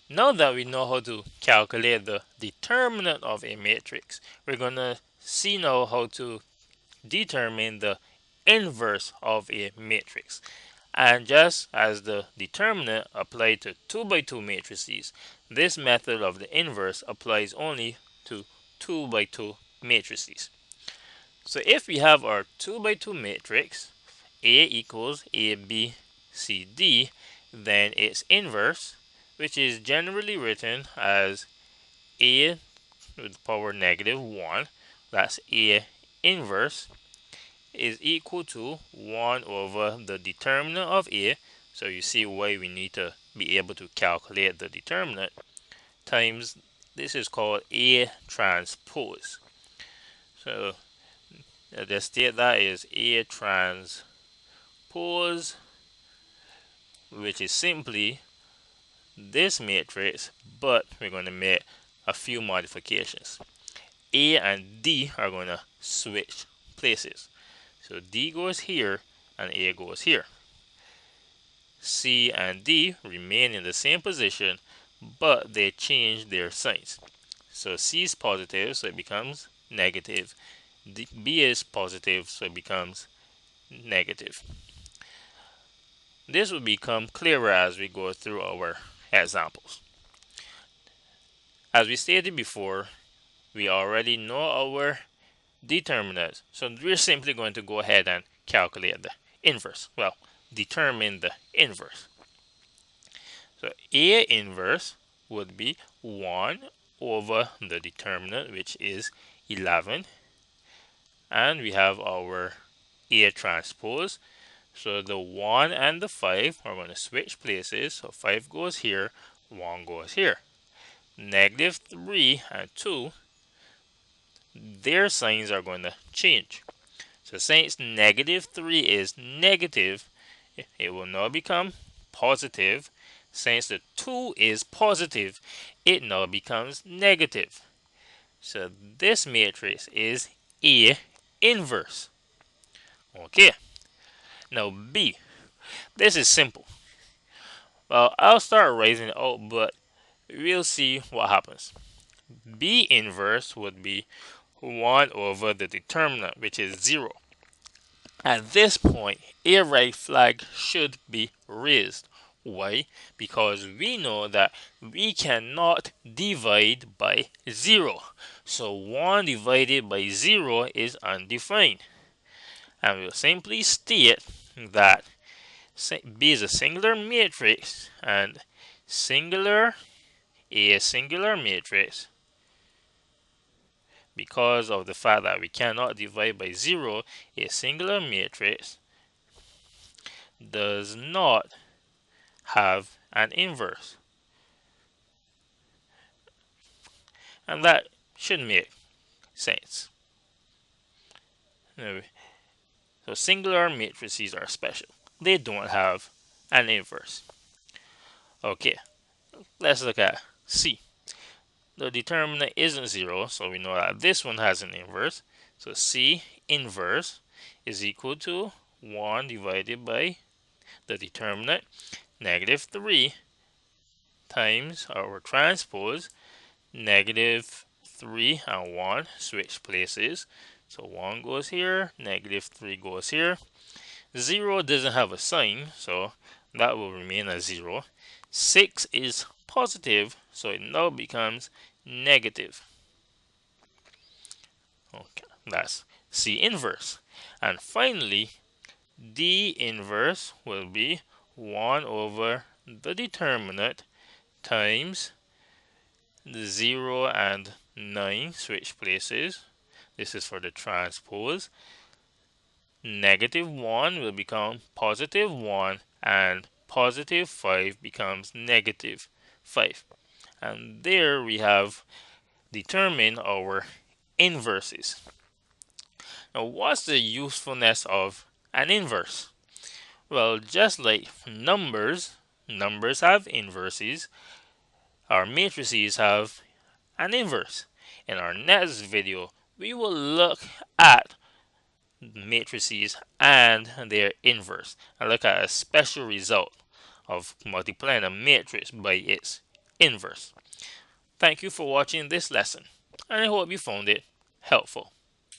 Now that we know how to calculate the determinant of a matrix, we're going to see now how to determine the inverse of a matrix. And just as the determinant applied to 2 by 2 matrices, this method of the inverse applies only to 2 by 2 matrices. So if we have our 2 by 2 matrix, A equals A, B, C, D, then its inverse, which is generally written as A with the power negative 1, that's A inverse, is equal to 1 over the determinant of A. So you see why we need to be able to calculate the determinant times, this is called A transpose. So the state that is A transpose, which is simply this matrix, but we're going to make a few modifications. A and D are going to switch places. So D goes here and A goes here. C and D remain in the same position, but they change their signs. So C is positive, so it becomes negative. B is positive, so it becomes negative. This will become clearer as we go through our examples. As we stated before, we already know our determinants, so we're simply going to go ahead and calculate the inverse. Well, determine the inverse. So A inverse would be 1 over the determinant, which is 11. And we have our A transpose. So the 1 and the 5 are going to switch places. So 5 goes here, 1 goes here. Negative 3 and 2, their signs are going to change. So since negative 3 is negative, it will now become positive. Since the 2 is positive, it now becomes negative. So this matrix is A inverse. Okay, now B. This is simple. Well, I'll start raising it out, but we'll see what happens. B inverse would be 1 over the determinant, which is 0. At this point, a red flag should be raised. Why? Because we know that we cannot divide by 0. So 1 divided by 0 is undefined. And we'll simply state that B is a singular matrix and singular A is singular matrix because of the fact that we cannot divide by 0, a singular matrix does not have an inverse. And that should make sense. So singular matrices are special. They don't have an inverse. Okay, let's look at C. The determinant isn't 0, so we know that this one has an inverse. So C inverse is equal to 1 divided by the determinant, negative 3 times our transpose, negative 3 and 1 switch places. So 1 goes here, negative 3 goes here. 0 doesn't have a sign, so that will remain as 0. 6 is positive, so it now becomes negative. Okay, that's C inverse. And finally, D inverse will be 1 over the determinant times the 0 and 9 switch places. This is for the transpose. Negative 1 will become positive 1 and positive 5 becomes negative 5. And there we have determined our inverses. Now what's the usefulness of an inverse? Well, just like numbers have inverses, our matrices have an inverse. In our next video, we will look at matrices and their inverse and look at a special result of multiplying a matrix by its Inverse. Thank you for watching this lesson, and I hope you found it helpful.